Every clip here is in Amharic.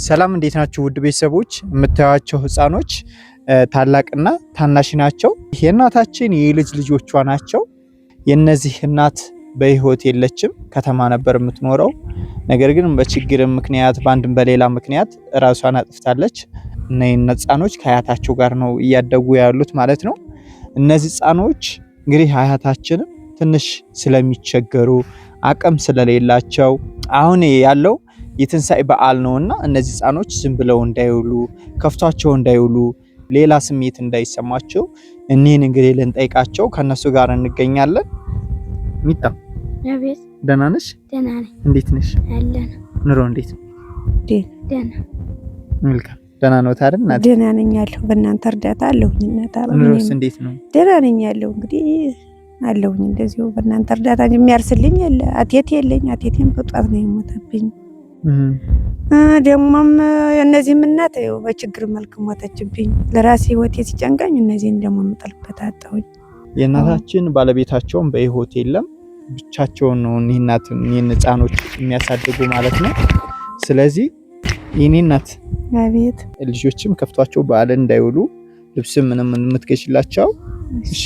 ሰላም እንዴት ናችሁ ውድ ቤተሰቦች? የምታዩዋቸው ህፃኖች ታላቅና ታናሽ ናቸው። የእናታችን የልጅ ልጆቿ ናቸው። የነዚህ እናት በህይወት የለችም፣ ከተማ ነበር የምትኖረው። ነገር ግን በችግር ምክንያት በአንድም በሌላ ምክንያት ራሷን አጥፍታለች። እና ህፃኖች ከአያታቸው ጋር ነው እያደጉ ያሉት ማለት ነው። እነዚህ ህፃኖች እንግዲህ አያታችንም ትንሽ ስለሚቸገሩ አቅም ስለሌላቸው አሁን ያለው የትንሳኤ በዓል ነውና እነዚህ ህፃኖች ዝም ብለው እንዳይውሉ ከፍቷቸው እንዳይውሉ ሌላ ስሜት እንዳይሰማቸው እኒህን እንግዲህ ልንጠይቃቸው ከነሱ ጋር እንገኛለን። ሚጣ አቤት። ደህና ነሽ? ደህና ነኝ። እንዴት ነሽ? አለን። ኑሮ እንዴት ነው? ደህና። መልካም። ደህና ነው ታዲያ? እናት ደህና ነኝ ያለሁ በእናንተ እርዳታ አለሁኝ። እናት አለ። ኑሮስ እንዴት ነው? ደህና ነኝ ያለሁ እንግዲህ አለሁኝ እንደዚሁ በእናንተ እርዳታ የሚያርስልኝ የለ። አቴት የለኝ። አቴቴም በጧት ነው የሞተብኝ። ደግሞም እነዚህም እናት ይኸው በችግር መልክ ሞተችብኝ። ለራሴ ህይወቴ ሲጨንቀኝ እነዚህን ደግሞ የምጠልበት አጣሁኝ። የእናታችን ባለቤታቸውን በህይወት የለም፣ ብቻቸውን ነው እኒህን ህፃኖች የሚያሳድጉ ማለት ነው። ስለዚህ የኔ እናት አቤት ልጆችም ከፍቷቸው በዓልን እንዳይውሉ ልብስ ምንም የምትገዥላቸው እሺ፣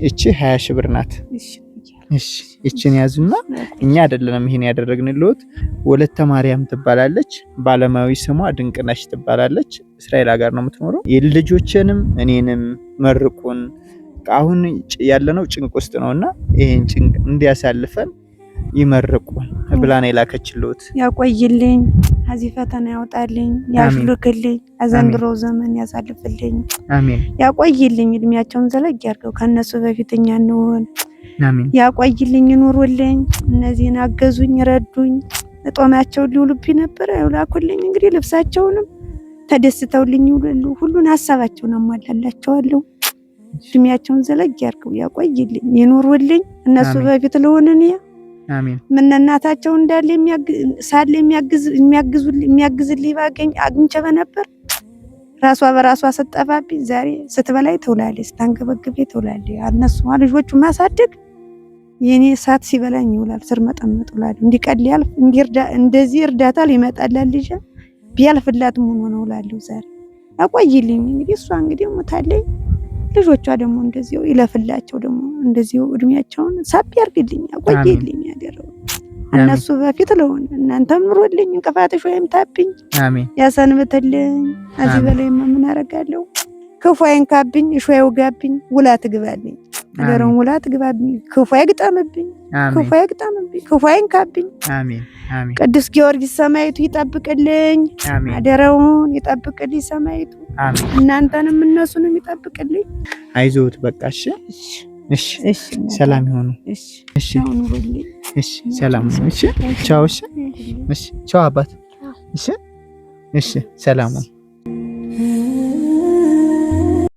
እቺ 20 ሺህ ብር ናት። እሺ እቺን ያዙና እኛ አይደለንም ይሄን ያደረግንልዎት። ወለተ ማርያም ትባላለች፣ ባለማዊ ስሟ ድንቅነሽ ትባላለች። እስራኤል ሀገር ነው የምትኖረው። የልጆችንም እኔንም መርቁን። አሁን ያለነው ጭንቅ ውስጥ ነውና ይሄን ጭንቅ እንዲያሳልፈን ይመርቁን ብላ ነው የላከችልዎት። ያቆይልኝ፣ ከዚህ ፈተና ያውጣልኝ፣ ያሽልክልኝ፣ አዘንድሮ ዘመን ያሳልፍልኝ። አሜን። ያቆይልኝ፣ እድሜያቸውን ዘለግ ያርገው፣ ከነሱ በፊት እኛ እንሆን። አሜን። ያቆይልኝ፣ ይኑሩልኝ። እነዚህን አገዙኝ፣ ረዱኝ። ጦማቸውን ሊውሉብኝ ነበር ያውላኩልኝ። እንግዲህ ልብሳቸውንም ተደስተውልኝ ይውላሉ። ሁሉን ሀሳባቸውን አሟላላቸዋለሁ። እድሜያቸውን ዘለግ ያርገው፣ ያቆይልኝ፣ ይኑሩልኝ። እነሱ በፊት ለሆነን አሜን። ምን እናታቸው እንዳለ የሚያግዝልኝ ባገኝ አግኝቼ በነበር ራሷ በራሷ ስትጠፋብኝ ዛሬ ስትበላይ ትውላለች፣ ስታንገበግቤ ትውላለች። እነሱ ልጆቹ ማሳደግ የኔ እሳት ሲበላኝ ይውላል። ስር መጠመጥ ይውላል። እንዲቀል ያልፍ እንደዚህ እርዳታ ሊመጣላት ልጅ ቢያልፍላት ምን ሆነው እላለሁ። ዛሬ አቆይልኝ። እንግዲህ እሷ እንግዲህ ሞታለች። ልጆቿ ደግሞ እንደዚሁ ይለፍላቸው፣ ደግሞ እንደዚሁ እድሜያቸውን ሳብ ያርግልኝ፣ አቆይልኝ። ያደረው እነሱ በፊት ለሆነ እናንተም ኑሮልኝ፣ እንቅፋትሽ ወይም ታብኝ ያሰንብትልኝ። እዚህ በላይ ምን አደርጋለሁ? ክፉ አይንካብኝ፣ እሾህ አይውጋብኝ፣ ውላ ትግባልኝ። አደረው ውላ ትግባብኝ፣ ክፉ አይግጠምብኝ፣ ክፉ አይግጠምብኝ፣ ክፉ አይንካብኝ። አሜን አሜን። ቅዱስ ጊዮርጊስ ሰማዕቱ ይጠብቅልኝ፣ አደረውን ይጠብቅልኝ ሰማዕቱ። እናንተንም እነሱንም ይጠብቅልኝ። አይዞት በቃ እሺ፣ እሺ፣ ሰላም ይሁኑ። እሺ፣ እሺ፣ ሰላም ነው። እሺ፣ ቻው። እሺ፣ እሺ፣ ቻው አባት። እሺ፣ እሺ፣ ሰላም ነው።